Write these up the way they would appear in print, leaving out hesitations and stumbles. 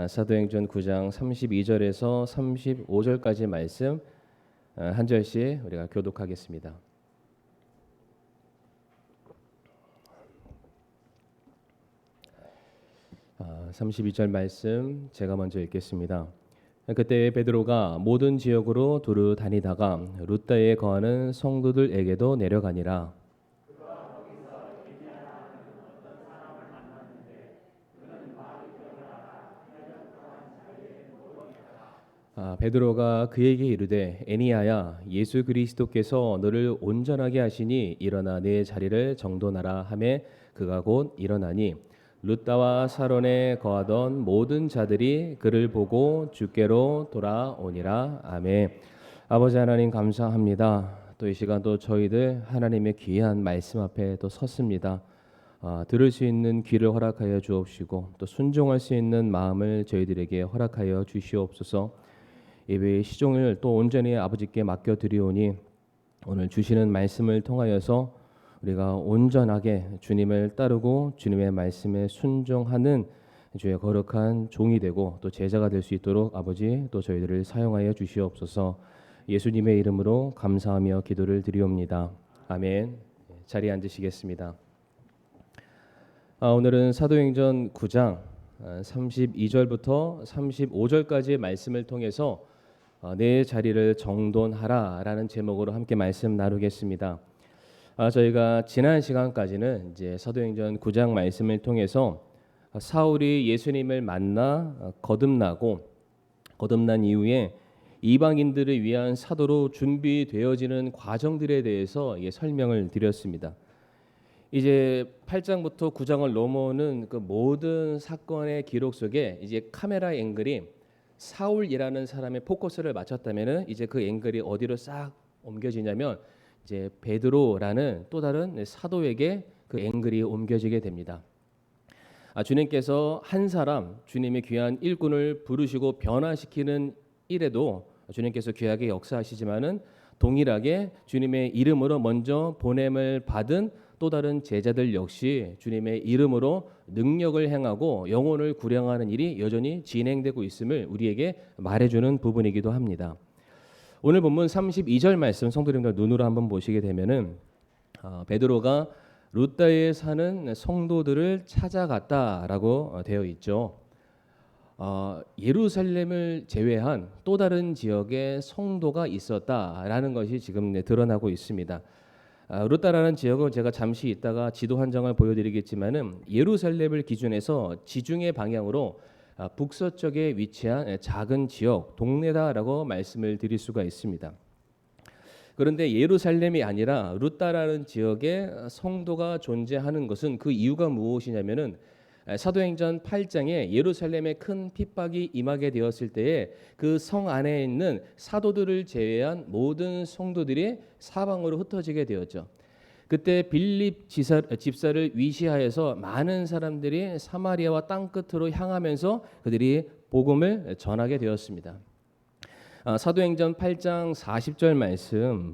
사도행전 9장 32절에서 35절까지 말씀 한 절씩 우리가 교독하겠습니다. 32절 말씀 제가 먼저 읽겠습니다. 그때 베드로가 모든 지역으로 두루 다니다가 룻다에 거하는 성도들에게도 내려가니라. 베드로가 그에게 이르되 에니야야 예수 그리스도께서 너를 온전하게 하시니 일어나 내 자리를 정돈하라 하매 그가 곧 일어나니 룻다와 사론에 거하던 모든 자들이 그를 보고 주께로 돌아오니라. 아멘. 아버지 하나님 감사합니다. 또 이 시간 또 저희들 하나님의 귀한 말씀 앞에 또 섰습니다. 들을 수 있는 귀를 허락하여 주옵시고 또 순종할 수 있는 마음을 저희들에게 허락하여 주시옵소서. 예배의 시종을 또 온전히 아버지께 맡겨드리오니 오늘 주시는 말씀을 통하여서 우리가 온전하게 주님을 따르고 주님의 말씀에 순종하는 주의 거룩한 종이 되고 또 제자가 될 수 있도록 아버지 또 저희들을 사용하여 주시옵소서. 예수님의 이름으로 감사하며 기도를 드리옵니다. 아멘. 자리에 앉으시겠습니다. 오늘은 사도행전 9장 32절부터 35절까지의 말씀을 통해서 내 자리를 정돈하라라는 제목으로 함께 말씀 나누겠습니다. 저희가 지난 시간까지는 이제 사도행전 9장 말씀을 통해서 사울이 예수님을 만나 거듭난 이후에 이방인들을 위한 사도로 준비되어지는 과정들에 대해서 설명을 드렸습니다. 이제 8장부터 9장을 넘어오는 그 모든 사건의 기록 속에 이제 카메라 앵글이 사울이라는 사람의 포커스를 맞췄다면은 이제 그 앵글이 어디로 싹 옮겨지냐면 이제 베드로라는 또 다른 사도에게 그 앵글이 옮겨지게 됩니다. 주님께서 한 사람 주님의 귀한 일꾼을 부르시고 변화시키는 일에도 주님께서 귀하게 역사하시지만은 동일하게 주님의 이름으로 먼저 보냄을 받은 또 다른 제자들 역시 주님의 이름으로 능력을 행하고 영혼을 구령하는 일이 여전히 진행되고 있음을 우리에게 말해주는 부분이기도 합니다. 오늘 본문 32절 말씀 성도님들 눈으로 한번 보시게 되면은 베드로가 룻다에 사는 성도들을 찾아갔다라고 되어 있죠. 예루살렘을 제외한 또 다른 지역에 성도가 있었다라는 것이 지금 드러나고 있습니다. 룻다라는 지역은 제가 잠시 있다가 지도 한 장을 보여드리겠지만은 예루살렘을 기준해서 지중해 방향으로 북서쪽에 위치한 작은 지역 동네다라고 말씀을 드릴 수가 있습니다. 그런데 예루살렘이 아니라 룻다라는 지역에 성도가 존재하는 것은 그 이유가 무엇이냐면은 사도행전 8장에 예루살렘에 큰 핍박이 임하게 되었을 때에 그 성 안에 있는 사도들을 제외한 모든 성도들이 사방으로 흩어지게 되었죠. 그때 빌립 집사를 위시하여서 많은 사람들이 사마리아와 땅끝으로 향하면서 그들이 복음을 전하게 되었습니다. 사도행전 8장 40절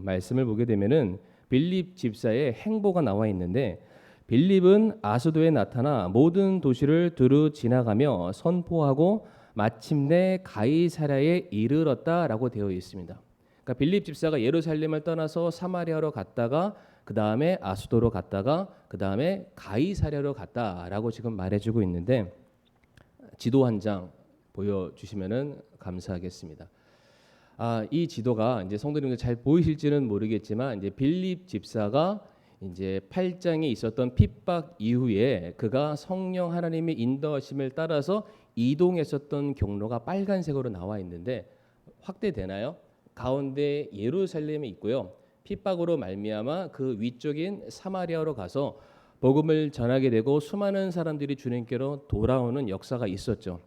말씀을 보게 되면은 빌립 집사의 행보가 나와 있는데 빌립은 아수도에 나타나 모든 도시를 두루 지나가며 선포하고 마침내 가이사랴에 이르렀다라고 되어 있습니다. 그러니까 빌립 집사가 예루살렘을 떠나서 사마리아로 갔다가 그 다음에 아수도로 갔다가 그 다음에 가이사랴로 갔다라고 지금 말해주고 있는데 지도 한 장 보여주시면은 감사하겠습니다. 이 지도가 이제 성도님들 잘 보이실지는 모르겠지만 이제 빌립 집사가 이제 8장에 있었던 핍박 이후에 그가 성령 하나님의 인도하심을 따라서 이동했었던 경로가 빨간색으로 나와 있는데 확대되나요? 가운데 예루살렘이 있고요. 핍박으로 말미암아 그 위쪽인 사마리아로 가서 복음을 전하게 되고 수많은 사람들이 주님께로 돌아오는 역사가 있었죠.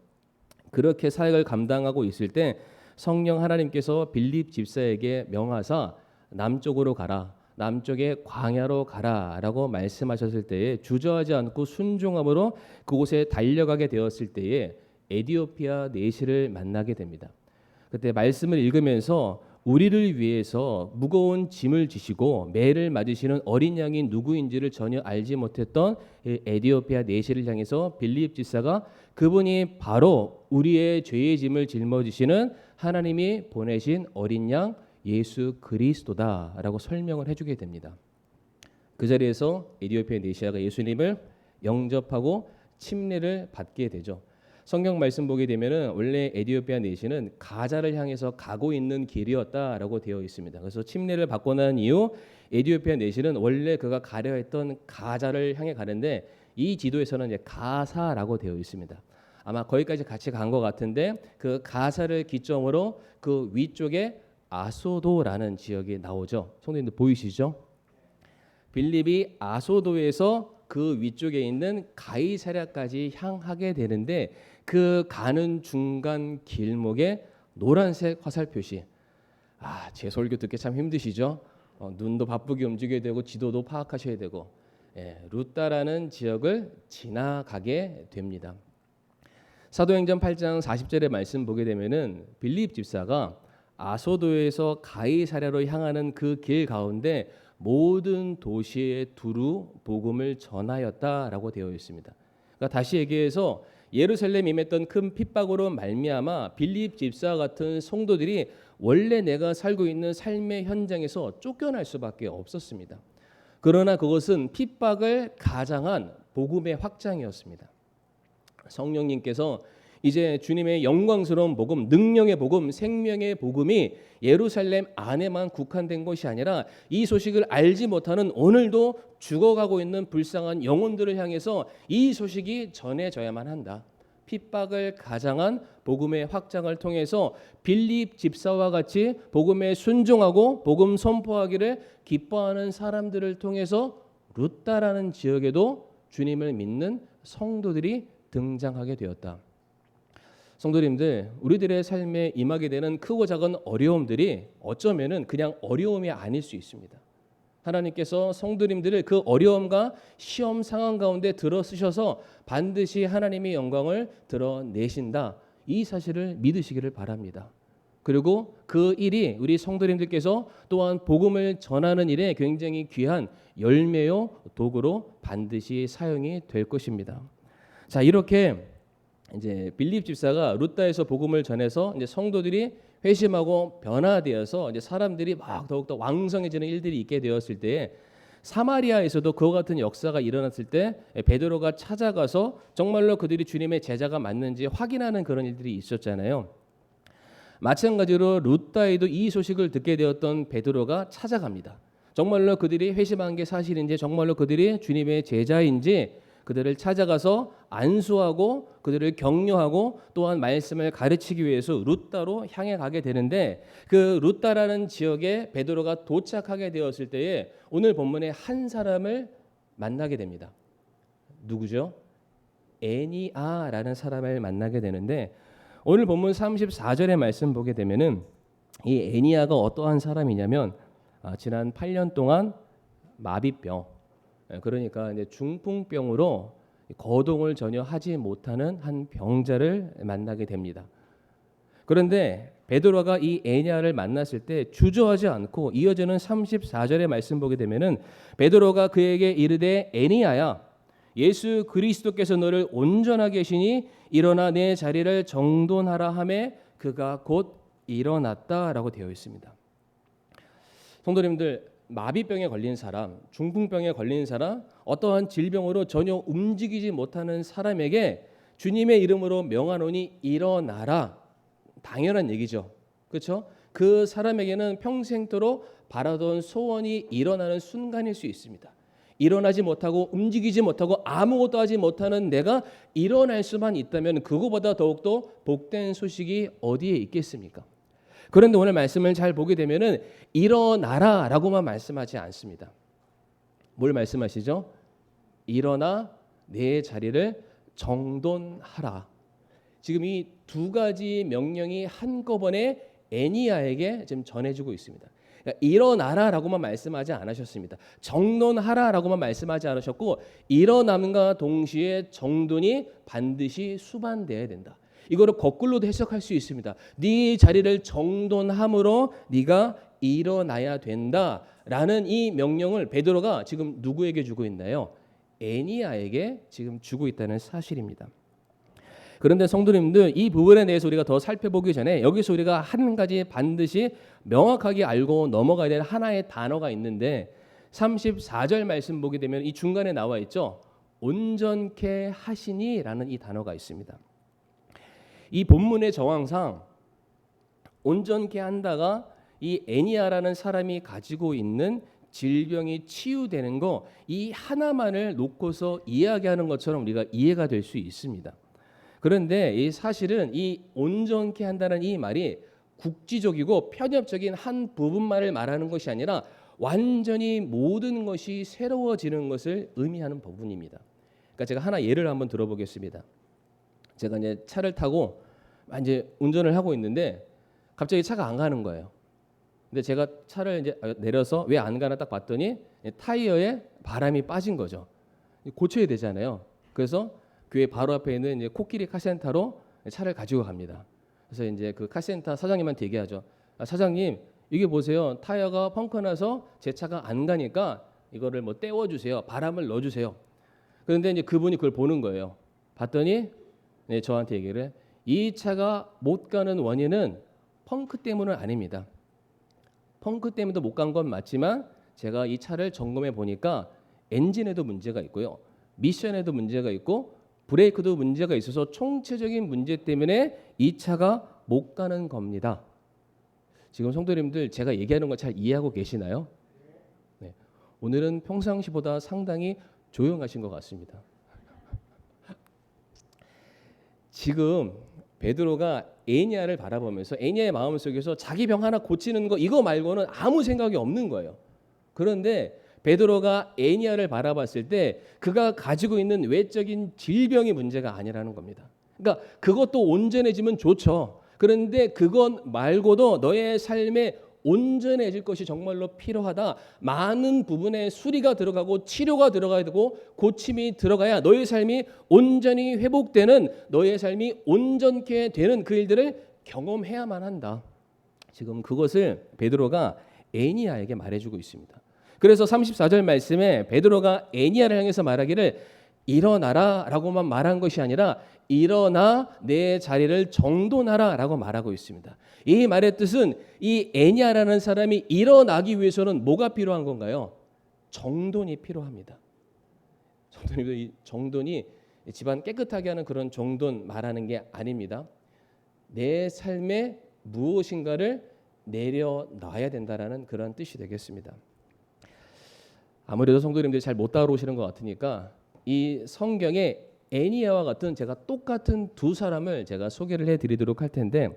그렇게 사역을 감당하고 있을 때 성령 하나님께서 빌립 집사에게 명하사 남쪽으로 가라. 남쪽의 광야로 가라라고 말씀하셨을 때에 주저하지 않고 순종함으로 그곳에 달려가게 되었을 때에 에디오피아 내시를 만나게 됩니다. 그때 말씀을 읽으면서 우리를 위해서 무거운 짐을 지시고 매를 맞으시는 어린 양이 누구인지를 전혀 알지 못했던 에디오피아 내시를 향해서 빌립 집사가 그분이 바로 우리의 죄의 짐을 짊어지시는 하나님이 보내신 어린 양 예수 그리스도다라고 설명을 해주게 됩니다. 그 자리에서 에디오피아 내시아가 예수님을 영접하고 침례를 받게 되죠. 성경 말씀 보게 되면은 원래 에디오피아 내시는 가자를 향해서 가고 있는 길이었다라고 되어 있습니다. 그래서 침례를 받고 난 이후 에디오피아 내시는 원래 그가 가려 했던 가자를 향해 가는데 이 지도에서는 이제 가사라고 되어 있습니다. 아마 거기까지 같이 간 것 같은데 그 가사를 기점으로 그 위쪽에 아소도라는 지역이 나오죠. 성도님들 보이시죠? 빌립이 아소도에서 그 위쪽에 있는 가이사랴까지 향하게 되는데 그 가는 중간 길목에 노란색 화살 표시. 제 설교 듣기 참 힘드시죠? 눈도 바쁘게 움직여야 되고 지도도 파악하셔야 되고 루따라는 지역을 지나가게 됩니다. 사도행전 8장 40절의 말씀 보게 되면은 빌립 집사가 아소도에서 가이사랴로 향하는 그 길 가운데 모든 도시에 두루 복음을 전하였다라고 되어 있습니다. 그러니까 다시 얘기해서 예루살렘에 임했던 큰 핍박으로 말미암아 빌립 집사 같은 성도들이 원래 내가 살고 있는 삶의 현장에서 쫓겨날 수밖에 없었습니다. 그러나 그것은 핍박을 가장한 복음의 확장이었습니다. 성령님께서 이제 주님의 영광스러운 복음, 능력의 복음, 생명의 복음이 예루살렘 안에만 국한된 것이 아니라 이 소식을 알지 못하는 오늘도 죽어가고 있는 불쌍한 영혼들을 향해서 이 소식이 전해져야만 한다. 핍박을 가장한 복음의 확장을 통해서 빌립 집사와 같이 복음에 순종하고 복음 선포하기를 기뻐하는 사람들을 통해서 루따라는 지역에도 주님을 믿는 성도들이 등장하게 되었다. 성도님들, 우리들의 삶에 임하게 되는 크고 작은 어려움들이 어쩌면은 그냥 어려움이 아닐 수 있습니다. 하나님께서 성도님들을 그 어려움과 시험 상황 가운데 들어 쓰셔서 반드시 하나님의 영광을 드러내신다. 이 사실을 믿으시기를 바랍니다. 그리고 그 일이 우리 성도님들께서 또한 복음을 전하는 일에 굉장히 귀한 열매요 도구로 반드시 사용이 될 것입니다. 자, 이렇게 이제 빌립 집사가 루따에서 복음을 전해서 이제 성도들이 회심하고 변화되어서 이제 사람들이 막 더욱더 왕성해지는 일들이 있게 되었을 때 사마리아에서도 그와 같은 역사가 일어났을 때 베드로가 찾아가서 정말로 그들이 주님의 제자가 맞는지 확인하는 그런 일들이 있었잖아요. 마찬가지로 루따에도 이 소식을 듣게 되었던 베드로가 찾아갑니다. 정말로 그들이 회심한 게 사실인지 정말로 그들이 주님의 제자인지 그들을 찾아가서 안수하고 그들을 격려하고 또한 말씀을 가르치기 위해서 루따로 향해 가게 되는데 그 루따라는 지역에 베드로가 도착하게 되었을 때에 오늘 본문에 한 사람을 만나게 됩니다. 누구죠? 애니아라는 사람을 만나게 되는데 오늘 본문 34절의 말씀 보게 되면은 이 애니아가 어떠한 사람이냐면 지난 8년 동안 마비병, 그러니까 이제 중풍병으로 거동을 전혀 하지 못하는 한 병자를 만나게 됩니다. 그런데 베드로가 이 애니아를 만났을 때 주저하지 않고 이어지는 34절의 말씀 보게 되면은 베드로가 그에게 이르되 애니아야 예수 그리스도께서 너를 온전하게 하시니 일어나 내 자리를 정돈하라 하매 그가 곧 일어났다라고 되어 있습니다. 성도님들, 마비병에 걸린 사람, 중풍병에 걸린 사람, 어떠한 질병으로 전혀 움직이지 못하는 사람에게 주님의 이름으로 명하노니 일어나라. 당연한 얘기죠. 그렇죠? 그 사람에게는 평생토록 바라던 소원이 일어나는 순간일 수 있습니다. 일어나지 못하고 움직이지 못하고 아무것도 하지 못하는 내가 일어날 수만 있다면 그거보다 더욱더 복된 소식이 어디에 있겠습니까? 그런데 오늘 말씀을 잘 보게 되면은 일어나라라고만 말씀하지 않습니다. 뭘 말씀하시죠? 일어나 내 자리를 정돈하라. 지금 이 두 가지 명령이 한꺼번에 애니아에게 지금 전해지고 있습니다. 그러니까 일어나라라고만 말씀하지 않으셨습니다. 정돈하라라고만 말씀하지 않으셨고 일어남과 동시에 정돈이 반드시 수반돼야 된다. 이거를 거꾸로도 해석할 수 있습니다. 네 자리를 정돈함으로 네가 일어나야 된다라는 이 명령을 베드로가 지금 누구에게 주고 있나요? 애니야에게 지금 주고 있다는 사실입니다. 그런데 성도님들, 이 부분에 대해서 우리가 더 살펴보기 전에 여기서 우리가 한 가지 반드시 명확하게 알고 넘어가야 될 하나의 단어가 있는데 34절 말씀 보게 되면 이 중간에 나와 있죠. 온전케 하시니라는 이 단어가 있습니다. 이 본문의 정황상 온전케 한다가 이 애니야라는 사람이 가지고 있는 질병이 치유되는 거, 이 하나만을 놓고서 이야기하는 것처럼 우리가 이해가 될 수 있습니다. 그런데 이 사실은 이 온전케 한다는 이 말이 국지적이고 편협적인 한 부분만을 말하는 것이 아니라 완전히 모든 것이 새로워지는 것을 의미하는 부분입니다. 그러니까 제가 하나 예를 한번 들어보겠습니다. 제가 이제 차를 타고 이제 운전을 하고 있는데 갑자기 차가 안 가는 거예요. 근데 제가 차를 이제 내려서 왜 안 가나 딱 봤더니 타이어에 바람이 빠진 거죠. 고쳐야 되잖아요. 그래서 교회 바로 앞에 있는 이제 코끼리 카센터로 차를 가지고 갑니다. 그래서 이제 그 카센터 사장님한테 얘기하죠. 사장님, 이게 보세요. 타이어가 펑크 나서 제 차가 안 가니까 이거를 뭐 떼워주세요. 바람을 넣어주세요. 그런데 이제 그분이 그걸 보는 거예요. 봤더니 저한테 얘기를 해. 이 차가 못 가는 원인은 펑크 때문은 아닙니다. 펑크 때문에도 못 간 건 맞지만 제가 이 차를 점검해 보니까 엔진에도 문제가 있고요. 미션에도 문제가 있고 브레이크도 문제가 있어서 총체적인 문제 때문에 이 차가 못 가는 겁니다. 지금 성도님들 제가 얘기하는 거 잘 이해하고 계시나요? 네. 오늘은 평상시보다 상당히 조용하신 것 같습니다. 지금 베드로가 애니야를 바라보면서 애니야의 마음속에서 자기 병 하나 고치는 거 이거 말고는 아무 생각이 없는 거예요. 그런데 베드로가 애니야를 바라봤을 때 그가 가지고 있는 외적인 질병이 문제가 아니라는 겁니다. 그러니까 그것도 온전해지면 좋죠. 그런데 그것 말고도 너의 삶에 온전해질 것이 정말로 필요하다. 많은 부분에 수리가 들어가고 치료가 들어가야 되고 고침이 들어가야 너의 삶이 온전히 회복되는, 너의 삶이 온전케 되는 그 일들을 경험해야만 한다. 지금 그것을 베드로가 애니야에게 말해주고 있습니다. 그래서 34절 말씀에 베드로가 애니야를 향해서 말하기를 일어나라 라고만 말한 것이 아니라 일어나 내 자리를 정돈하라 라고 말하고 있습니다. 이 말의 뜻은 이 애니야라는 사람이 일어나기 위해서는 뭐가 필요한 건가요? 정돈이 필요합니다. 이 정돈이 집안 깨끗하게 하는 그런 정돈 말하는 게 아닙니다. 내 삶에 무엇인가를 내려놔야 된다라는 그런 뜻이 되겠습니다. 아무래도 성도님들이 잘 못 따라오시는 것 같으니까 이 성경에 애니야와 같은 제가 똑같은 두 사람을 제가 소개를 해드리도록 할 텐데,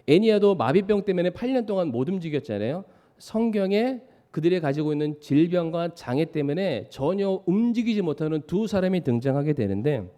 애니야도 마비병 때문에 8년 동안 못 움직였잖아요. 성경에 그들이 가지고 있는 질병과 장애 때문에 전혀 움직이지 못하는 두 사람이 등장하게 되는데,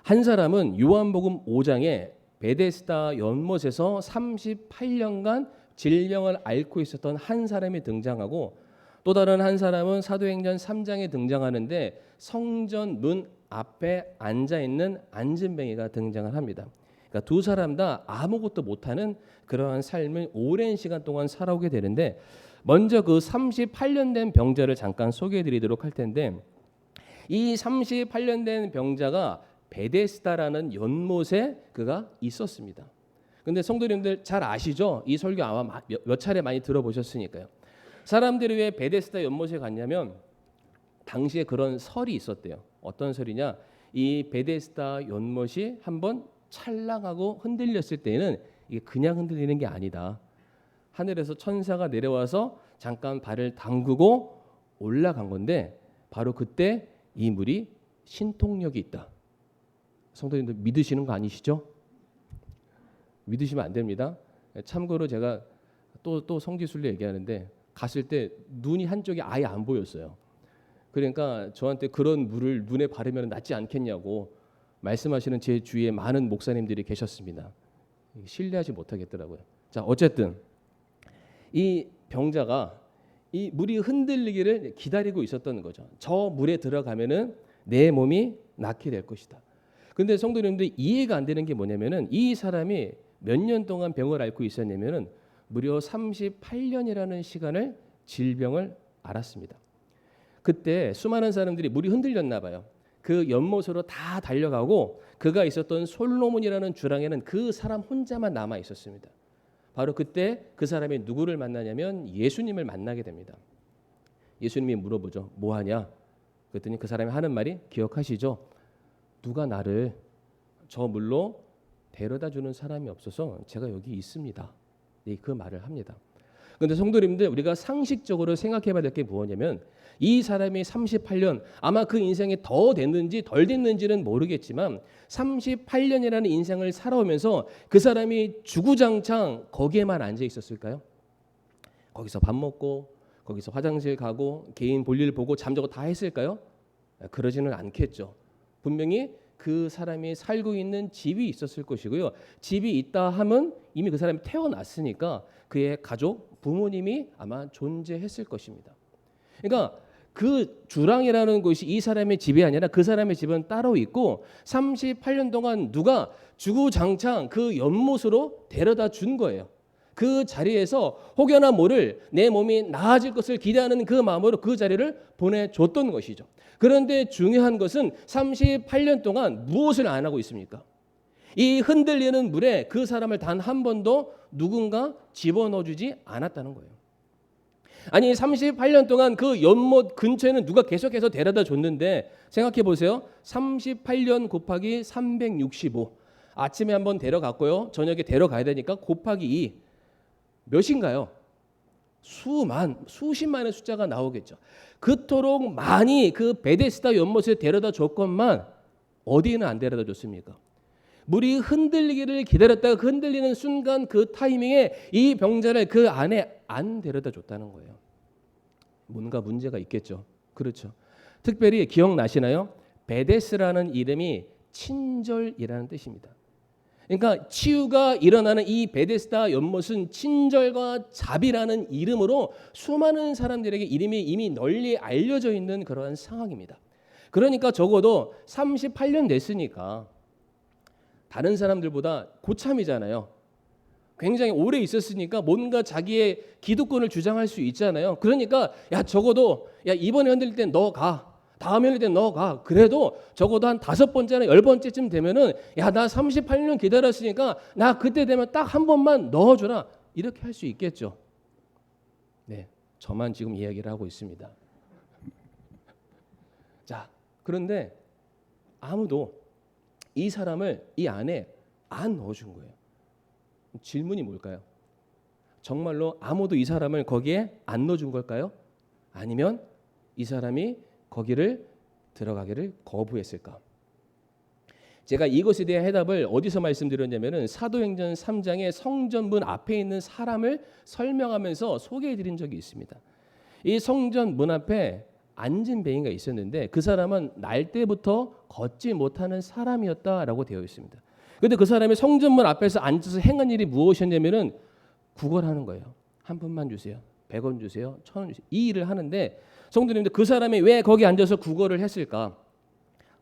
한 사람은 요한복음 5장에 베데스다 연못에서 38년간 질병을 앓고 있었던 한 사람이 등장하고, 또 다른 한 사람은 사도행전 3장에 등장하는데 성전 문 앞에 앉아있는 안진뱅이가 등장을 합니다. 그러니까 두 사람 다 아무것도 못하는 그러한 삶을 오랜 시간 동안 살아오게 되는데, 먼저 그 38년 된 병자를 잠깐 소개해드리도록 할 텐데, 이 38년 된 병자가 베데스다라는 연못에 그가 있었습니다. 근데 성도님들 잘 아시죠? 이 설교 아마 몇 차례 많이 들어보셨으니까요. 사람들이 왜 베데스다 연못에 갔냐면 당시에 그런 설이 있었대요. 어떤 설이냐? 이 베데스다 연못이 한번 찰랑하고 흔들렸을 때는 이게 그냥 흔들리는 게 아니다. 하늘에서 천사가 내려와서 잠깐 발을 담그고 올라간 건데 바로 그때 이 물이 신통력이 있다. 성도님들 믿으시는 거 아니시죠? 믿으시면 안 됩니다. 참고로 제가 또 성지순례 얘기하는데 갔을 때 눈이 한쪽이 아예 안 보였어요. 그러니까 저한테 그런 물을 눈에 바르면 낫지 않겠냐고 말씀하시는 제 주위에 많은 목사님들이 계셨습니다. 신뢰하지 못하겠더라고요. 자, 어쨌든 이 병자가 이 물이 흔들리기를 기다리고 있었던 거죠. 저 물에 들어가면은 내 몸이 낫게 될 것이다. 근데 성도님들 이해가 안 되는 게 뭐냐면은 이 사람이 몇 년 동안 병을 앓고 있었냐면은 무려 38년이라는 시간을 질병을 앓았습니다. 그때 수많은 사람들이 물이 흔들렸나 봐요. 그 연못으로 다 달려가고 그가 있었던 솔로몬이라는 주랑에는 그 사람 혼자만 남아 있었습니다. 바로 그때 그 사람이 누구를 만나냐면 예수님을 만나게 됩니다. 예수님이 물어보죠. 뭐 하냐? 그랬더니 그 사람이 하는 말이 기억하시죠? 누가 나를 저 물로 데려다 주는 사람이 없어서 제가 여기 있습니다. 네, 그 말을 합니다. 그런데 성도님들 우리가 상식적으로 생각해 봐야 될 게 무엇이냐면 이 사람이 38년 아마 그 인생이 더 됐는지 덜 됐는지는 모르겠지만 38년이라는 인생을 살아오면서 그 사람이 주구장창 거기에만 앉아 있었을까요? 거기서 밥 먹고 거기서 화장실 가고 개인 볼일 보고 잠자고 다 했을까요? 그러지는 않겠죠. 분명히 그 사람이 살고 있는 집이 있었을 것이고요. 집이 있다 하면 이미 그 사람이 태어났으니까 그의 가족, 부모님이 아마 존재했을 것입니다. 그러니까 그 주랑이라는 곳이 이 사람의 집이 아니라 그 사람의 집은 따로 있고 38년 동안 누가 주구장창 그 연못으로 데려다 준 거예요. 그 자리에서 혹여나 모를 내 몸이 나아질 것을 기대하는 그 마음으로 그 자리를 보내줬던 것이죠. 그런데 중요한 것은 38년 동안 무엇을 안 하고 있습니까? 이 흔들리는 물에 그 사람을 단 한 번도 누군가 집어넣어주지 않았다는 거예요. 아니 38년 동안 그 연못 근처에는 누가 계속해서 데려다 줬는데 생각해 보세요. 38년 곱하기 365 아침에 한번 데려갔고요. 저녁에 데려가야 되니까 곱하기 2 몇인가요? 수십만의 숫자가 나오겠죠. 그토록 많이 그 베데스다 연못에 데려다 줬건만 어디에는 안 데려다 줬습니까? 물이 흔들리기를 기다렸다가 그 흔들리는 순간 그 타이밍에 이 병자를 그 안에 안 데려다 줬다는 거예요. 뭔가 문제가 있겠죠. 그렇죠. 특별히 기억나시나요? 베데스라는 이름이 친절이라는 뜻입니다. 그러니까 치유가 일어나는 이 베데스다 연못은 친절과 자비라는 이름으로 수많은 사람들에게 이름이 이미 널리 알려져 있는 그러한 상황입니다. 그러니까 적어도 38년 됐으니까 다른 사람들보다 고참이잖아요. 굉장히 오래 있었으니까 뭔가 자기의 기득권을 주장할 수 있잖아요. 그러니까 야 적어도 야 이번에 흔들릴 땐 너 가. 다음에 흔들릴 땐 너 가. 그래도 적어도 한 5번째나 10번째쯤 되면은 야 나 38년 기다렸으니까 나 그때 되면 딱 한 번만 넣어주라. 이렇게 할 수 있겠죠. 네, 저만 지금 이야기를 하고 있습니다. 자, 그런데 아무도 이 사람을 이 안에 안 넣어준 거예요. 질문이 뭘까요? 정말로 아무도 이 사람을 거기에 안 넣어준 걸까요? 아니면 이 사람이 거기를 들어가기를 거부했을까? 제가 이것에 대한 해답을 어디서 말씀드렸냐면은 사도행전 3장의 성전문 앞에 있는 사람을 설명하면서 소개해드린 적이 있습니다. 이 성전 문 앞에 앉은 뱅이가 있었는데 그 사람은 날 때부터 걷지 못하는 사람이었다라고 되어 있습니다. 그런데 그 사람이 성전문 앞에서 앉아서 행한 일이 무엇이었냐면은 구걸하는 거예요. 한 푼만 주세요. 100원 주세요. 1000원 주세요. 이 일을 하는데 성도님들 그 사람이 왜 거기 앉아서 구걸을 했을까?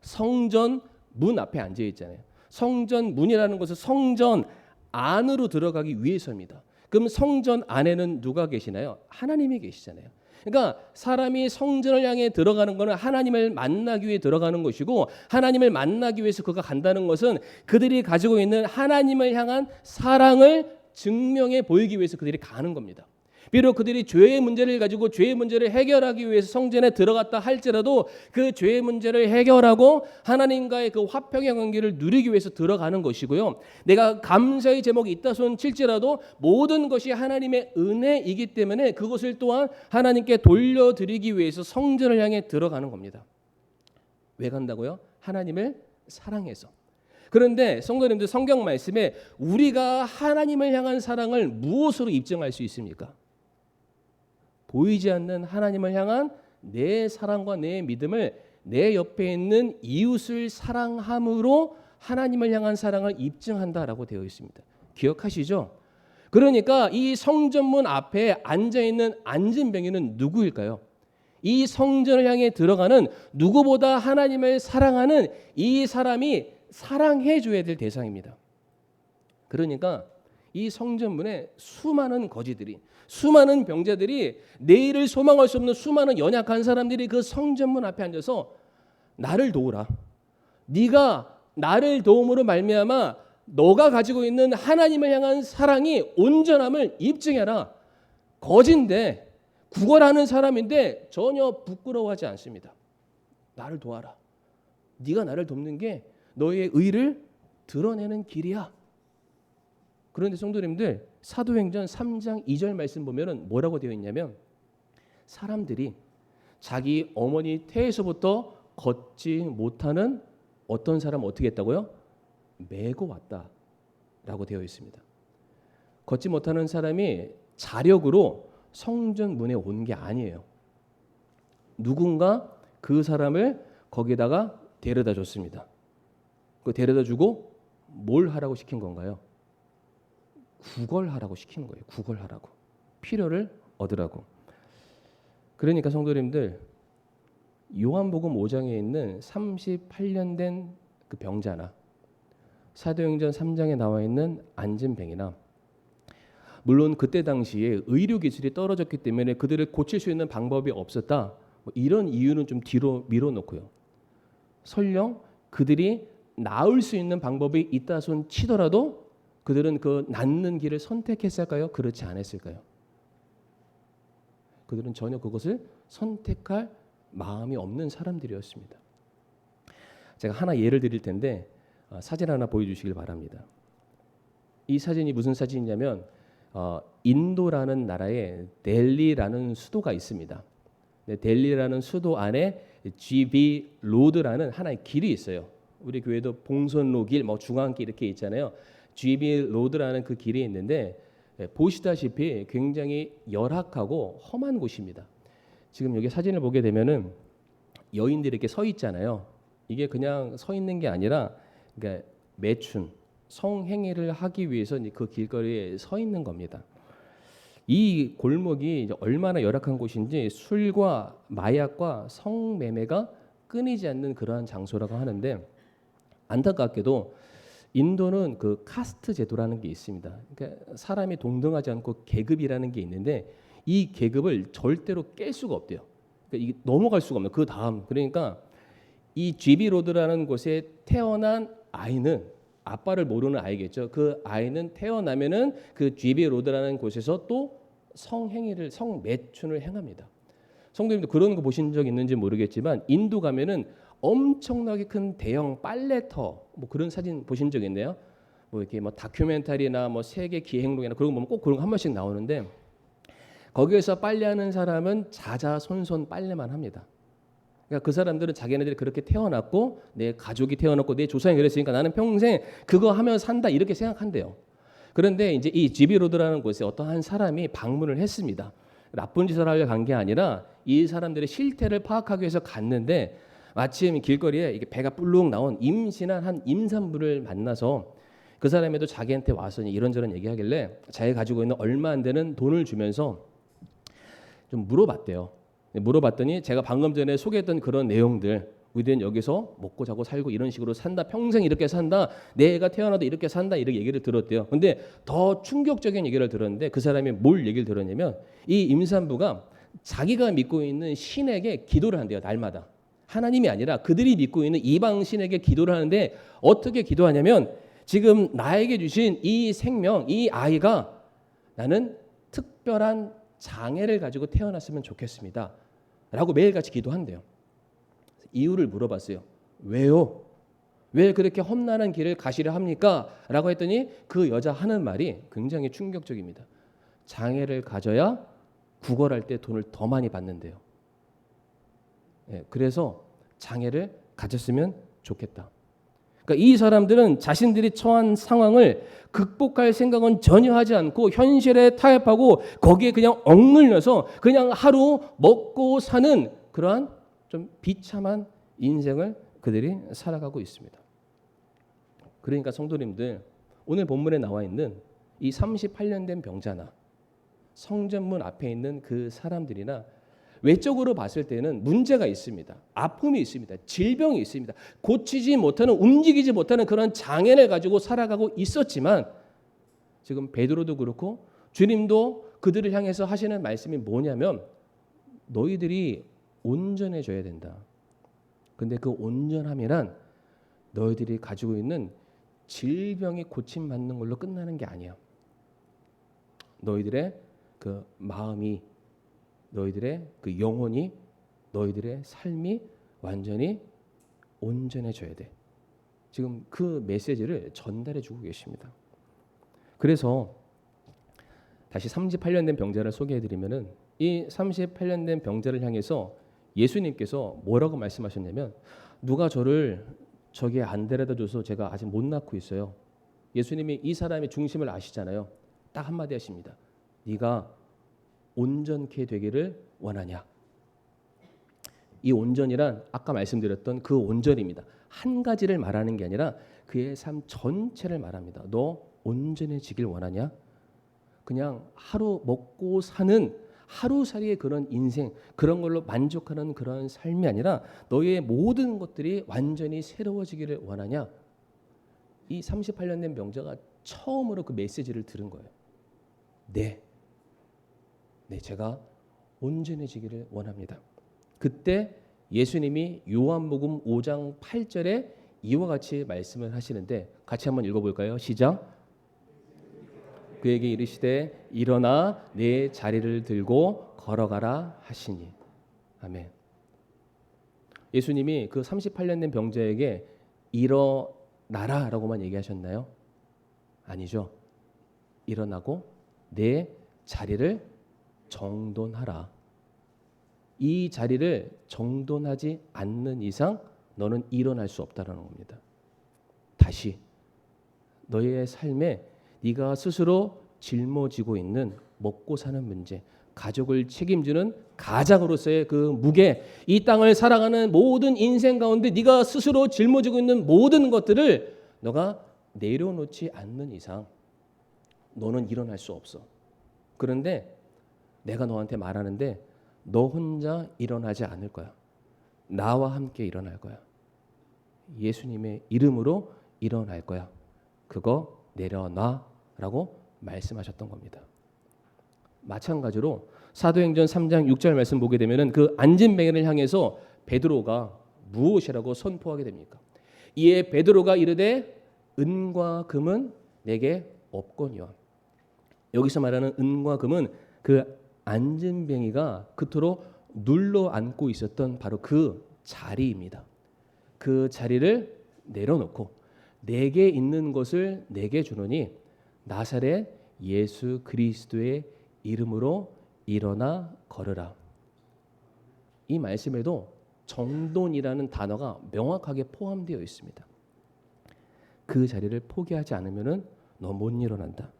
성전 문 앞에 앉아 있잖아요. 성전 문이라는 것은 성전 안으로 들어가기 위해서입니다. 그럼 성전 안에는 누가 계시나요? 하나님이 계시잖아요. 그러니까 사람이 성전을 향해 들어가는 것은 하나님을 만나기 위해 들어가는 것이고 하나님을 만나기 위해서 그가 간다는 것은 그들이 가지고 있는 하나님을 향한 사랑을 증명해 보이기 위해서 그들이 가는 겁니다. 비록 그들이 죄의 문제를 가지고 죄의 문제를 해결하기 위해서 성전에 들어갔다 할지라도 그 죄의 문제를 해결하고 하나님과의 그 화평의 관계를 누리기 위해서 들어가는 것이고요. 내가 감사의 제목이 있다 손 칠지라도 모든 것이 하나님의 은혜이기 때문에 그것을 또한 하나님께 돌려드리기 위해서 성전을 향해 들어가는 겁니다. 왜 간다고요? 하나님을 사랑해서. 그런데 성도님들 성경 말씀에 우리가 하나님을 향한 사랑을 무엇으로 입증할 수 있습니까? 보이지 않는 하나님을 향한 내 사랑과 내 믿음을 내 옆에 있는 이웃을 사랑함으로 하나님을 향한 사랑을 입증한다라고 되어 있습니다. 기억하시죠? 그러니까 이 성전문 앞에 앉아있는 앉은뱅이는 누구일까요? 이 성전을 향해 들어가는 누구보다 하나님을 사랑하는 이 사람이 사랑해 줘야 될 대상입니다. 그러니까 이 성전문에 수많은 거지들이, 수많은 병자들이, 내일을 소망할 수 없는 수많은 연약한 사람들이 그 성전문 앞에 앉아서 나를 도우라. 네가 나를 도움으로 말미암아 너가 가지고 있는 하나님을 향한 사랑이 온전함을 입증해라. 거진데 구걸하는 사람인데 전혀 부끄러워하지 않습니다. 나를 도와라. 네가 나를 돕는 게 너의 의를 드러내는 길이야. 그런데 성도님들, 사도행전 3장 2절 말씀 보면은 뭐라고 되어 있냐면, 사람들이 자기 어머니 태에서부터 걷지 못하는 어떤 사람 어떻게 했다고요? 메고 왔다라고 되어 있습니다. 걷지 못하는 사람이 자력으로 성전 문에 온 게 아니에요. 누군가 그 사람을 거기다가 데려다 줬습니다. 그 데려다 주고 뭘 하라고 시킨 건가요? 구걸하라고 시키는 거예요. 구걸하라고. 필요를 얻으라고. 그러니까 성도님들, 요한복음 5장에 있는 38년 된 그 병자나 사도행전 3장에 나와 있는 안진뱅이나, 물론 그때 당시에 의료 기술이 떨어졌기 때문에 그들을 고칠 수 있는 방법이 없었다, 이런 이유는 좀 뒤로 밀어놓고요. 설령 그들이 나을 수 있는 방법이 있다 손 치더라도 그들은 그 낫는 길을 선택했을까요? 그렇지 않았을까요? 그들은 전혀 그것을 선택할 마음이 없는 사람들이었습니다. 제가 하나 예를 드릴 텐데 사진 하나 보여주시길 바랍니다. 이 사진이 무슨 사진이냐면 인도라는 나라에 델리라는 수도가 있습니다. 델리라는 수도 안에 GB 로드라는 하나의 길이 있어요. 우리 교회도 봉선로 길, 중앙길 이렇게 있잖아요. GB 로드라는 그 길이 있는데 보시다시피 굉장히 열악하고 험한 곳입니다. 지금 여기 사진을 보게 되면은 여인들이 이렇게 서 있잖아요. 이게 그냥 서 있는 게 아니라, 그러니까 매춘, 성행위를 하기 위해서 그 길거리에 서 있는 겁니다. 이 골목이 이제 얼마나 열악한 곳인지 술과 마약과 성매매가 끊이지 않는 그러한 장소라고 하는데, 안타깝게도 인도는 그 카스트 제도라는 게 있습니다. 그러니까 사람이 동등하지 않고 계급이라는 게 있는데 이 계급을 절대로 깰 수가 없대요. 그러니까 이게 넘어갈 수가 없는 그 다음. 그러니까 이 GB 로드라는 곳에 태어난 아이는, 아빠를 모르는 아이겠죠. 그 아이는 태어나면은 그 GB 로드라는 곳에서 또 성행위를, 성매춘을 행합니다. 성도님도 그런 거 보신 적 있는지 모르겠지만 인도 가면은 엄청나게 큰 대형 빨래터, 그런 사진 보신 적 있네요. 이렇게 다큐멘터리나 세계 기행록이나 그런 거 보면 꼭 그런 거 한 번씩 나오는데, 거기에서 빨래하는 사람은 자자손손 빨래만 합니다. 그러니까 그 사람들은 자기네들이 그렇게 태어났고 내 가족이 태어났고 내 조상이 그랬으니까 나는 평생 그거 하며 산다, 이렇게 생각한대요. 그런데 이제 이 지비로드라는 곳에 어떤 한 사람이 방문을 했습니다. 나쁜 짓을 하려 간 게 아니라 이 사람들의 실태를 파악하기 위해서 갔는데, 마침 길거리에 이게 배가 불룩 나온 임신한 한 임산부를 만나서 그 사람에도 자기한테 와서 이런저런 얘기하길래 자기가 가지고 있는 얼마 안 되는 돈을 주면서 좀 물어봤대요. 물어봤더니 제가 방금 전에 소개했던 그런 내용들, 우리는 여기서 먹고 자고 살고 이런 식으로 산다, 평생 이렇게 산다, 내 애가 태어나도 이렇게 산다, 이렇게 얘기를 들었대요. 근데 더 충격적인 얘기를 들었는데, 그 사람이 뭘 얘기를 들었냐면 이 임산부가 자기가 믿고 있는 신에게 기도를 한대요. 날마다. 하나님이 아니라 그들이 믿고 있는 이방 신에게 기도를 하는데, 어떻게 기도하냐면 지금 나에게 주신 이 생명, 이 아이가 나는 특별한 장애를 가지고 태어났으면 좋겠습니다 라고 매일같이 기도한대요. 이유를 물어봤어요. 왜요? 왜 그렇게 험난한 길을 가시려 합니까? 라고 했더니 그 여자 하는 말이 굉장히 충격적입니다. 장애를 가져야 구걸할 때 돈을 더 많이 받는데요. 그래서 장애를 가졌으면 좋겠다. 그러니까 이 사람들은 자신들이 처한 상황을 극복할 생각은 전혀 하지 않고 현실에 타협하고 거기에 그냥 억눌려서 그냥 하루 먹고 사는 그러한 좀 비참한 인생을 그들이 살아가고 있습니다. 그러니까 성도님들, 오늘 본문에 나와 있는 이 38년 된 병자나 성전문 앞에 있는 그 사람들이나 외적으로 봤을 때는 문제가 있습니다. 아픔이 있습니다. 질병이 있습니다. 고치지 못하는, 움직이지 못하는 그런 장애를 가지고 살아가고 있었지만 지금 베드로도 그렇고 주님도 그들을 향해서 하시는 말씀이 뭐냐면 너희들이 온전해져야 된다. 근데 그 온전함이란 너희들이 가지고 있는 질병이 고침받는 걸로 끝나는 게 아니야. 너희들의 그 마음이, 너희들의 그 영혼이, 너희들의 삶이 완전히 온전해져야 돼. 지금 그 메시지를 전달해 주고 계십니다. 그래서 다시 38년 된 병자를 소개해 드리면은 이 38년 된 병자를 향해서 예수님께서 뭐라고 말씀하셨냐면 누가 저를 저기에 안 데려다 줘서 제가 아직 못 낳고 있어요. 예수님이 이 사람의 중심을 아시잖아요. 딱 한마디 하십니다. 네가 온전케 되기를 원하냐? 이 온전이란 아까 말씀드렸던 그 온전입니다. 한 가지를 말하는 게 아니라 그의 삶 전체를 말합니다. 너 온전해지길 원하냐? 그냥 하루 먹고 사는 하루살이의 그런 인생, 그런 걸로 만족하는 그런 삶이 아니라 너의 모든 것들이 완전히 새로워지기를 원하냐? 이 38년 된 병자가 처음으로 그 메시지를 들은 거예요. 네, 제가 온전해지기를 원합니다. 그때 예수님이 요한복음 5장 8절에 이와 같이 말씀을 하시는데 같이 한번 읽어볼까요? 시작. 그에게 이르시되 일어나 내 자리를 들고 걸어가라 하시니. 아멘. 예수님이 그 38년 된 병자에게 일어나라라고만 얘기하셨나요? 아니죠. 일어나고 내 자리를 정돈하라. 이 자리를 정돈하지 않는 이상 너는 일어날 수 없다라는 겁니다. 다시 너의 삶에 네가 스스로 짊어지고 있는 먹고 사는 문제, 가족을 책임지는 가장으로서의 그 무게, 이 땅을 살아가는 모든 인생 가운데 네가 스스로 짊어지고 있는 모든 것들을 너가 내려놓지 않는 이상 너는 일어날 수 없어. 그런데 내가 너한테 말하는데 너 혼자 일어나지 않을 거야. 나와 함께 일어날 거야. 예수님의 이름으로 일어날 거야. 그거 내려놔라고 말씀하셨던 겁니다. 마찬가지로 사도행전 3장 6절 말씀 보게 되면은 그 안진뱅이를 향해서 베드로가 무엇이라고 선포하게 됩니까? 이에 베드로가 이르되 은과 금은 내게 없거니와. 여기서 말하는 은과 금은 그 안진뱅이가 그토록 눌러 앉고 있었던 바로 그 자리입니다. 그 자리를 내려놓고 내게 있는 것을 내게 주노니 나사렛 예수 그리스도의 이름으로 일어나 걸으라. 이 말씀에도 정돈이라는 단어가 명확하게 포함되어 있습니다. 그 자리를 포기하지 않으면 너 못 일어난다.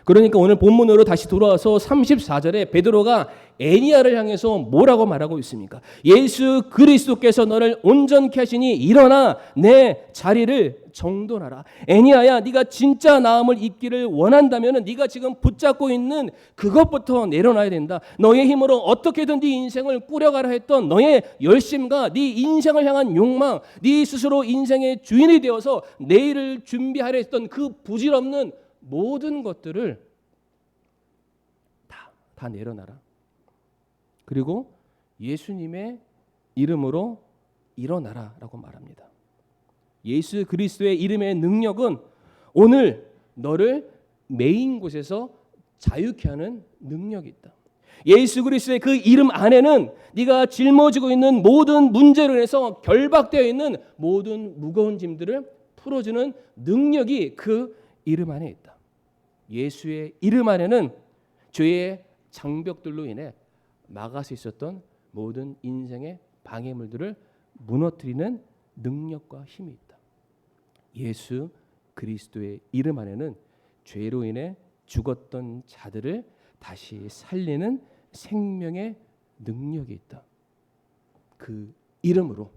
그러니까 오늘 본문으로 다시 돌아와서 34절에 베드로가 애니야를 향해서 뭐라고 말하고 있습니까? 예수 그리스도께서 너를 온전케 하시니 일어나 내 자리를 정돈하라. 애니야야, 네가 진짜 나음을 입기를 원한다면 네가 지금 붙잡고 있는 그것부터 내려놔야 된다. 너의 힘으로 어떻게든 네 인생을 꾸려가라 했던 너의 열심과 네 인생을 향한 욕망, 네 스스로 인생의 주인이 되어서 내일을 준비하려 했던 그 부질없는 모든 것들을 다 내려놔라. 그리고 예수님의 이름으로 일어나라라고 말합니다. 예수 그리스도의 이름의 능력은 오늘 너를 매인 곳에서 자유케 하는 능력이 있다. 예수 그리스도의 그 이름 안에는 네가 짊어지고 있는 모든 문제로 인해서 결박되어 있는 모든 무거운 짐들을 풀어주는 능력이 그 이름 안에 있다. 예수의 이름 안에는 죄의 장벽들로 인해 막을 수 있었던 모든 인생의 방해물들을 무너뜨리는 능력과 힘이 있다. 예수 그리스도의 이름 안에는 죄로 인해 죽었던 자들을 다시 살리는 생명의 능력이 있다. 그 이름으로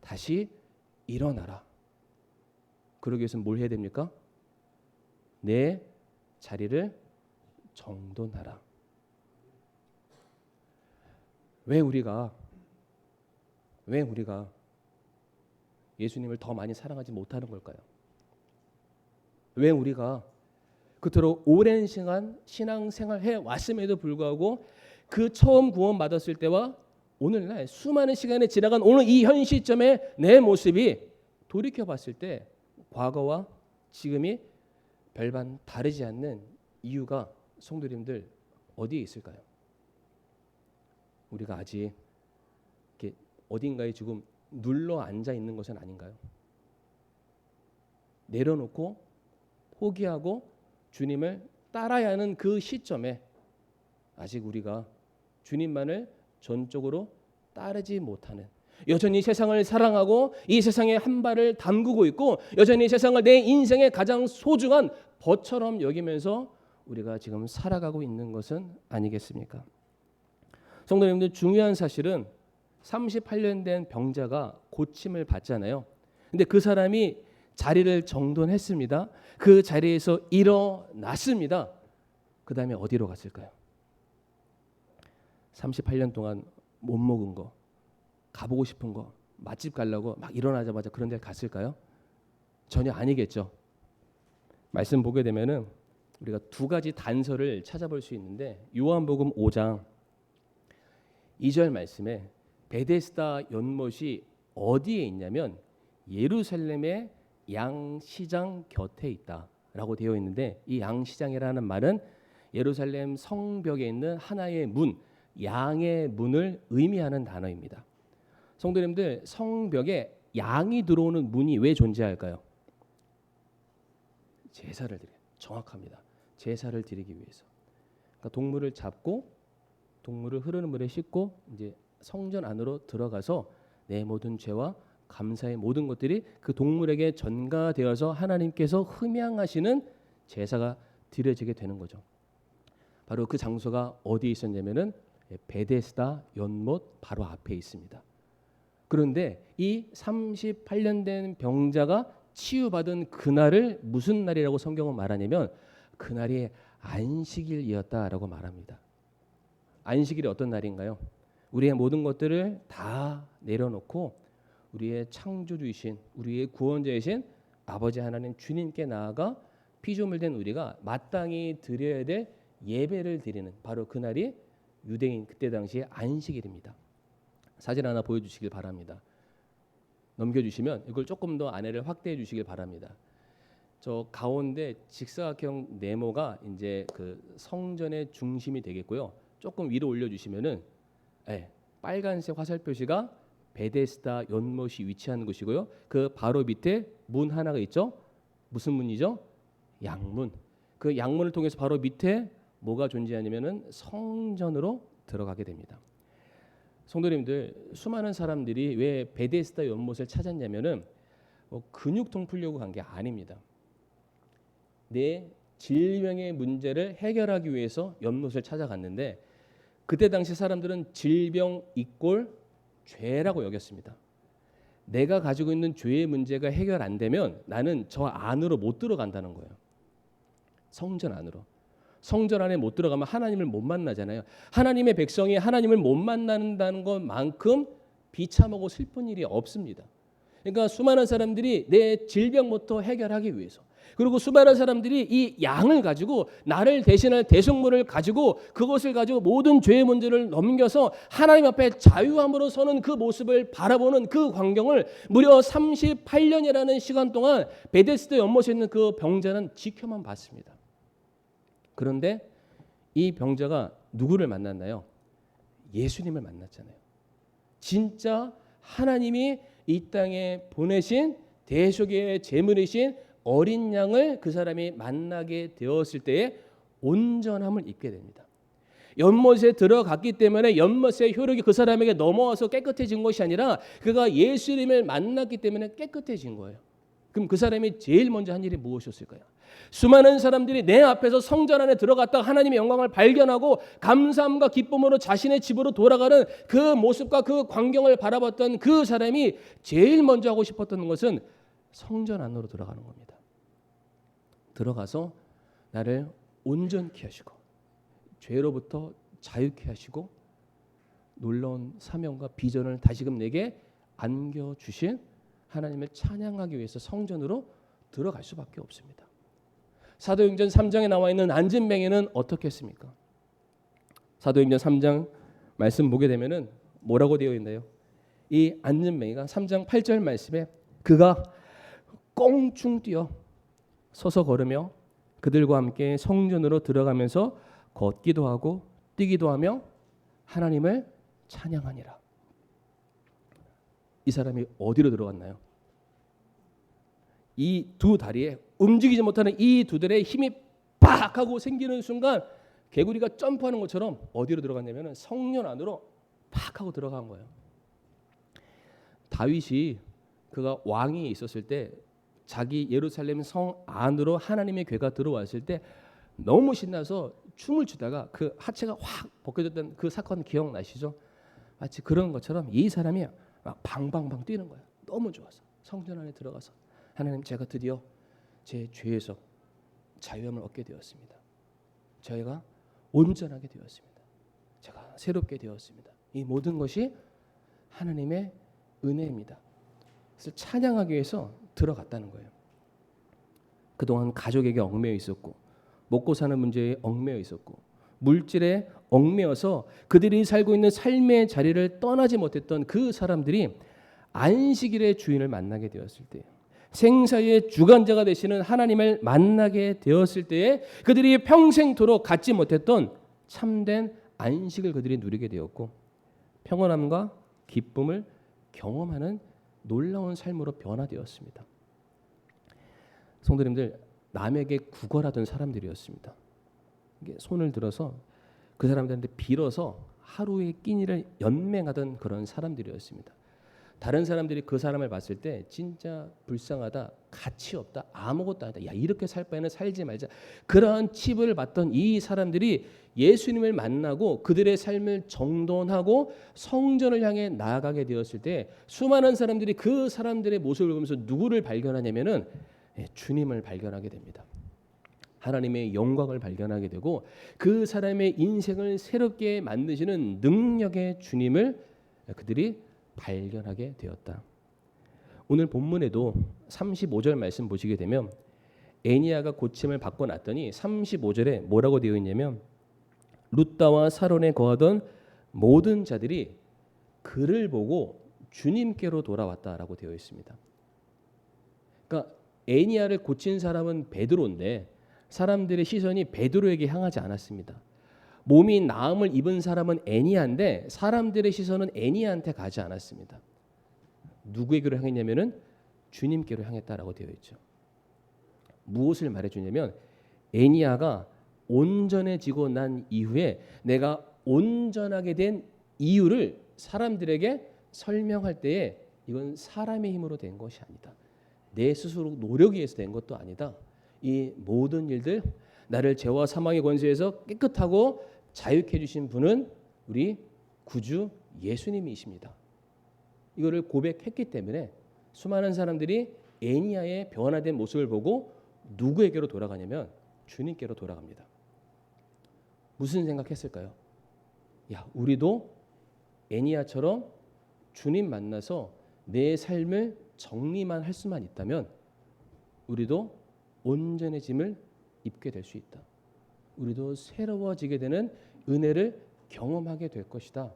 다시 일어나라. 그러기 위해서는 뭘 해야 됩니까? 내 자리를 정돈하라. 왜 우리가 예수님을 더 많이 사랑하지 못하는 걸까요? 왜 우리가 그토록 오랜 시간 신앙생활 해 왔음에도 불구하고 그 처음 구원 받았을 때와 오늘날 수많은 시간이 지나간 오늘 이 현 시점에 내 모습이 돌이켜 봤을 때 과거와 지금이 별반 다르지 않는 이유가 성도님들 어디에 있을까요? 우리가 아직 이렇게 어딘가에 지금 눌러 앉아 있는 것은 아닌가요? 내려놓고 포기하고 주님을 따라야 하는 그 시점에 아직 우리가 주님만을 전적으로 따르지 못하는, 여전히 세상을 사랑하고 이 세상에 한 발을 담그고 있고 여전히 세상을 내 인생의 가장 소중한 벗처럼 여기면서 우리가 지금 살아가고 있는 것은 아니겠습니까? 성도님들, 중요한 사실은 38년 된 병자가 고침을 받잖아요. 근데 그 사람이 자리를 정돈했습니다. 그 자리에서 일어났습니다. 그 다음에 어디로 갔을까요? 38년 동안 못 먹은 거, 가보고 싶은 거, 맛집 가려고 막 일어나자마자 그런 데 갔을까요? 전혀 아니겠죠. 말씀 보게 되면은 우리가 두 가지 단서를 찾아볼 수 있는데, 요한복음 5장 2절 말씀에 베데스다 연못이 어디에 있냐면 예루살렘의 양시장 곁에 있다라고 되어 있는데, 이 양시장이라는 말은 예루살렘 성벽에 있는 하나의 문, 양의 문을 의미하는 단어입니다. 성도님들, 성벽에 양이 들어오는 문이 왜 존재할까요? 제사를 드려, 정확합니다. 제사를 드리기 위해서. 그러니까 동물을 잡고 동물을 흐르는 물에 씻고 이제 성전 안으로 들어가서 내 모든 죄와 감사의 모든 것들이 그 동물에게 전가되어서 하나님께서 흠양하시는 제사가 드려지게 되는 거죠. 바로 그 장소가 어디에 있었냐면은 베데스다 연못 바로 앞에 있습니다. 그런데 이 38년 된 병자가 치유받은 그날을 무슨 날이라고 성경은 말하냐면 그날이 안식일이었다라고 말합니다. 안식일이 어떤 날인가요? 우리의 모든 것들을 다 내려놓고 우리의 창조주이신, 우리의 구원자이신 아버지 하나님 주님께 나아가 피조물 된 우리가 마땅히 드려야 될 예배를 드리는 바로 그날이 유대인 그때 당시의 안식일입니다. 사진 하나 보여주시길 바랍니다. 넘겨주시면 이걸 조금 더 안에를 확대해 주시길 바랍니다. 저 가운데 직사각형 네모가 이제 그 성전의 중심이 되겠고요. 조금 위로 올려주시면은 빨간색 화살 표시가 베데스다 연못이 위치하는 곳이고요. 그 바로 밑에 문 하나가 있죠. 무슨 문이죠? 양문. 그 양문을 통해서 바로 밑에 뭐가 존재하냐면은 성전으로 들어가게 됩니다. 성도님들, 수많은 사람들이 왜 베데스다 연못을 찾았냐면은 근육통 풀려고 간 게 아닙니다. 내 질병의 문제를 해결하기 위해서 연못을 찾아갔는데 그때 당시 사람들은 질병 이꼴 죄라고 여겼습니다. 내가 가지고 있는 죄의 문제가 해결 안 되면 나는 저 안으로 못 들어간다는 거예요. 성전 안으로. 성전 안에 못 들어가면 하나님을 못 만나잖아요. 하나님의 백성이 하나님을 못 만난다는 것만큼 비참하고 슬픈 일이 없습니다. 그러니까 수많은 사람들이 내 질병부터 해결하기 위해서, 그리고 수많은 사람들이 이 양을 가지고 나를 대신할 대속물을 가지고 그것을 가지고 모든 죄의 문제를 넘겨서 하나님 앞에 자유함으로 서는 그 모습을 바라보는 그 광경을 무려 38년이라는 시간 동안 베데스다 연못에 있는 그 병자는 지켜만 봤습니다. 그런데 이 병자가 누구를 만났나요? 예수님을 만났잖아요. 진짜 하나님이 이 땅에 보내신 대속의 제물이신 어린 양을 그 사람이 만나게 되었을 때에 온전함을 입게 됩니다. 연못에 들어갔기 때문에 연못의 효력이 그 사람에게 넘어와서 깨끗해진 것이 아니라 그가 예수님을 만났기 때문에 깨끗해진 거예요. 그럼 그 사람이 제일 먼저 한 일이 무엇이었을까요? 수많은 사람들이 내 앞에서 성전 안에 들어갔다가 하나님의 영광을 발견하고 감사함과 기쁨으로 자신의 집으로 돌아가는 그 모습과 그 광경을 바라봤던 그 사람이 제일 먼저 하고 싶었던 것은 성전 안으로 들어가는 겁니다. 들어가서 나를 온전케 하시고 죄로부터 자유케 하시고 놀라운 사명과 비전을 다시금 내게 안겨주신 하나님을 찬양하기 위해서 성전으로 들어갈 수밖에 없습니다. 사도행전 3장에 나와 있는 안진뱅이는 어떻게 했습니까? 사도행전 3장 말씀 보게 되면은 뭐라고 되어 있나요? 이 안진뱅이가 3장 8절 말씀에 그가 껑충 뛰어 서서 걸으며 그들과 함께 성전으로 들어가면서 걷기도 하고 뛰기도 하며 하나님을 찬양하니라. 이 사람이 어디로 들어갔나요? 이 두 다리에 움직이지 못하는 이 두 다리에 힘이 팍 하고 생기는 순간 개구리가 점프하는 것처럼 어디로 들어갔냐면 성전 안으로 팍 하고 들어간 거예요. 다윗이 그가 왕이 있었을 때 자기 예루살렘 성 안으로 하나님의 괴가 들어왔을 때 너무 신나서 춤을 추다가 그 하체가 확 벗겨졌던 그 사건 기억나시죠? 마치 그런 것처럼 이 사람이 막 방방방 뛰는 거예요. 너무 좋아서 성전 안에 들어가서 하나님, 제가 드디어 제 죄에서 자유함을 얻게 되었습니다. 저희가 온전하게 되었습니다. 제가 새롭게 되었습니다. 이 모든 것이 하나님의 은혜입니다. 그래서 찬양하기 위해서 들어갔다는 거예요. 그동안 가족에게 얽매여 있었고 먹고 사는 문제에 얽매여 있었고 물질에 얽매여서 그들이 살고 있는 삶의 자리를 떠나지 못했던 그 사람들이 안식일의 주인을 만나게 되었을 때, 생사의 주관자가 되시는 하나님을 만나게 되었을 때에 그들이 평생토록 갖지 못했던 참된 안식을 그들이 누리게 되었고 평안함과 기쁨을 경험하는 놀라운 삶으로 변화되었습니다. 성도님들, 남에게 구걸하던 사람들이었습니다. 이게 손을 들어서 그 사람들한테 빌어서 하루의 끼니를 연맹하던 그런 사람들이었습니다. 다른 사람들이 그 사람을 봤을 때 진짜 불쌍하다, 가치 없다, 아무것도 아니다, 야 이렇게 살 바에는 살지 말자, 그러한 칩을 받던 이 사람들이 예수님을 만나고 그들의 삶을 정돈하고 성전을 향해 나아가게 되었을 때 수많은 사람들이 그 사람들의 모습을 보면서 누구를 발견하냐면은 주님을 발견하게 됩니다. 하나님의 영광을 발견하게 되고 그 사람의 인생을 새롭게 만드시는 능력의 주님을 그들이 발견하게 되었다. 오늘 본문에도 35절 말씀 보시게 되면 에니야가 고침을 받고 났더니 35절에 뭐라고 되어 있냐면 룻다와 사론에 거하던 모든 자들이 그를 보고 주님께로 돌아왔다라고 되어 있습니다. 그러니까 에니야를 고친 사람은 베드로인데 사람들의 시선이 베드로에게 향하지 않았습니다. 몸이 나음을 입은 사람은 에니야인데 사람들의 시선은 에니야한테 가지 않았습니다. 누구에게로 향했냐면은 주님께로 향했다라고 되어 있죠. 무엇을 말해주냐면 에니야가 온전해지고 난 이후에 내가 온전하게 된 이유를 사람들에게 설명할 때에 이건 사람의 힘으로 된 것이 아니다. 내 스스로 노력에 의해서 된 것도 아니다. 이 모든 일들 나를 죄와 사망의 권세에서 깨끗하고 자유케 해주신 분은 우리 구주 예수님이십니다. 이거를 고백했기 때문에 수많은 사람들이 에니야의 변화된 모습을 보고 누구에게로 돌아가냐면 주님께로 돌아갑니다. 무슨 생각했을까요? 야, 우리도 에니야처럼 주님 만나서 내 삶을 정리만 할 수만 있다면 우리도 온전해짐을 입게 될 수 있다. 우리도 새로워지게 되는 은혜를 경험하게 될 것이다.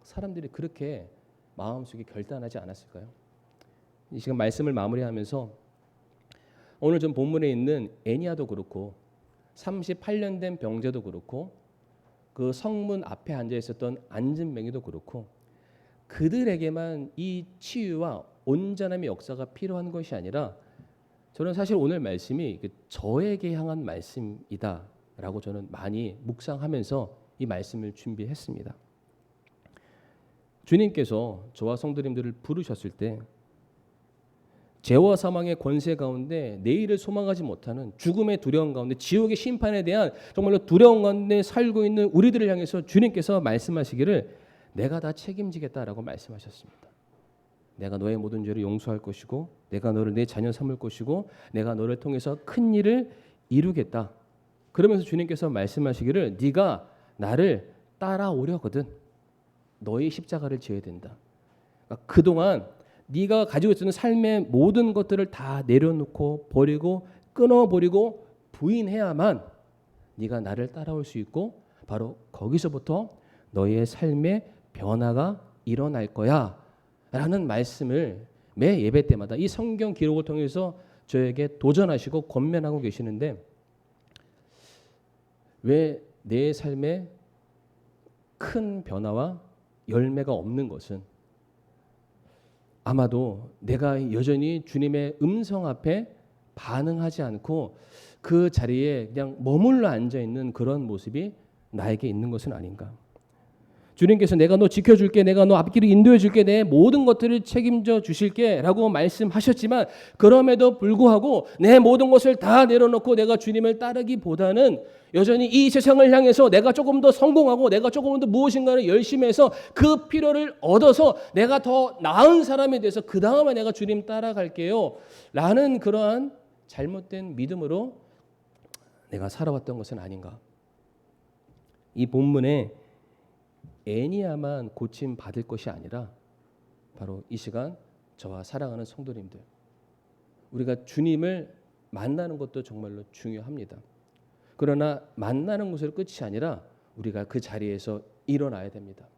사람들이 그렇게 마음속에 결단하지 않았을까요? 이 시간 말씀을 마무리하면서 오늘 좀 본문에 있는 에니야도 그렇고 38년 된 병자도 그렇고 그 성문 앞에 앉아 있었던 안진뱅이도 그렇고 그들에게만 이 치유와 온전함의 역사가 필요한 것이 아니라 저는 사실 오늘 말씀이 저에게 향한 말씀이다라고 저는 많이 묵상하면서 이 말씀을 준비했습니다. 주님께서 저와 성도님들을 부르셨을 때 죄와 사망의 권세 가운데 내일을 소망하지 못하는 죽음의 두려움 가운데 지옥의 심판에 대한 정말로 두려움 가운데 살고 있는 우리들을 향해서 주님께서 말씀하시기를 내가 다 책임지겠다라고 말씀하셨습니다. 내가 너의 모든 죄를 용서할 것이고 내가 너를 내 자녀 삼을 것이고 내가 너를 통해서 큰 일을 이루겠다. 그러면서 주님께서 말씀하시기를 네가 나를 따라오려거든 너의 십자가를 지어야 된다. 그러니까 그동안 네가 가지고 있는 삶의 모든 것들을 다 내려놓고 버리고 끊어버리고 부인해야만 네가 나를 따라올 수 있고 바로 거기서부터 너의 삶의 변화가 일어날 거야 라는 말씀을 매 예배 때마다 이 성경 기록을 통해서 저에게 도전하시고 권면하고 계시는데, 왜 내 삶에 큰 변화와 열매가 없는 것은 아마도 내가 여전히 주님의 음성 앞에 반응하지 않고 그 자리에 그냥 머물러 앉아 있는 그런 모습이 나에게 있는 것은 아닌가. 주님께서 내가 너 지켜줄게, 내가 너 앞길을 인도해 줄게, 내 모든 것들을 책임져 주실게 라고 말씀하셨지만, 그럼에도 불구하고 내 모든 것을 다 내려놓고 내가 주님을 따르기보다는 여전히 이 세상을 향해서 내가 조금 더 성공하고 내가 조금 더 무엇인가를 열심히 해서 그 필요를 얻어서 내가 더 나은 사람이 돼서 그 다음에 내가 주님 따라갈게요 라는 그러한 잘못된 믿음으로 내가 살아왔던 것은 아닌가. 이 본문에 애니야만 고침 받을 것이 아니라 바로 이 시간 저와 사랑하는 성도님들, 우리가 주님을 만나는 것도 정말로 중요합니다. 그러나 만나는 것으로 끝이 아니라 우리가 그 자리에서 일어나야 됩니다.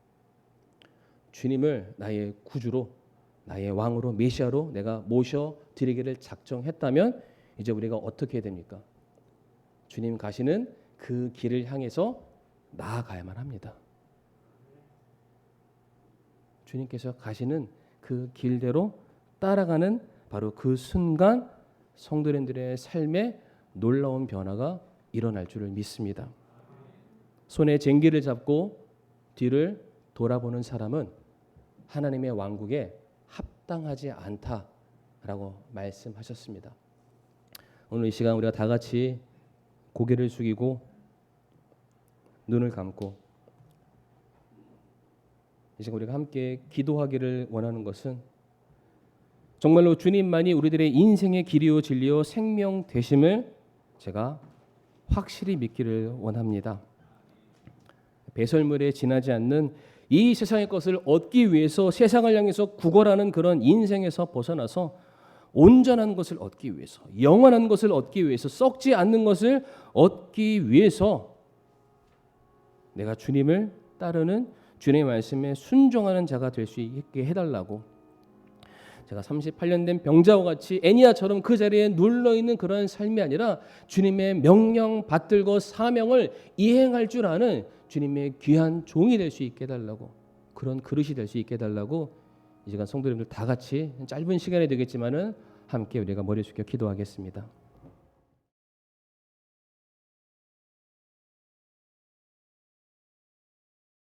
주님을 나의 구주로, 나의 왕으로, 메시아로 내가 모셔드리기를 작정했다면 이제 우리가 어떻게 해야 됩니까? 주님 가시는 그 길을 향해서 나아가야만 합니다. 주님께서 가시는 그 길대로 따라가는 바로 그 순간 성도님들의 삶에 놀라운 변화가 일어날 줄을 믿습니다. 손에 쟁기를 잡고 뒤를 돌아보는 사람은 하나님의 왕국에 합당하지 않다라고 말씀하셨습니다. 오늘 이 시간 우리가 다 같이 고개를 숙이고 눈을 감고 이제 우리가 함께 기도하기를 원하는 것은 정말로 주님만이 우리들의 인생의 길이요 진리요 생명 되심을 제가 확실히 믿기를 원합니다. 배설물에 지나지 않는 이 세상의 것을 얻기 위해서 세상을 향해서 구걸하는 그런 인생에서 벗어나서 온전한 것을 얻기 위해서, 영원한 것을 얻기 위해서, 썩지 않는 것을 얻기 위해서 내가 주님을 따르는 주님의 말씀에 순종하는 자가 될 수 있게 해달라고, 제가 38년 된 병자와 같이 애니야처럼 그 자리에 눌러있는 그런 삶이 아니라 주님의 명령 받들고 사명을 이행할 줄 아는 주님의 귀한 종이 될 수 있게 해달라고, 그런 그릇이 될 수 있게 해달라고 이 시간 성도님들 다 같이 짧은 시간이 되겠지만은 함께 우리가 머리 숙여 기도하겠습니다.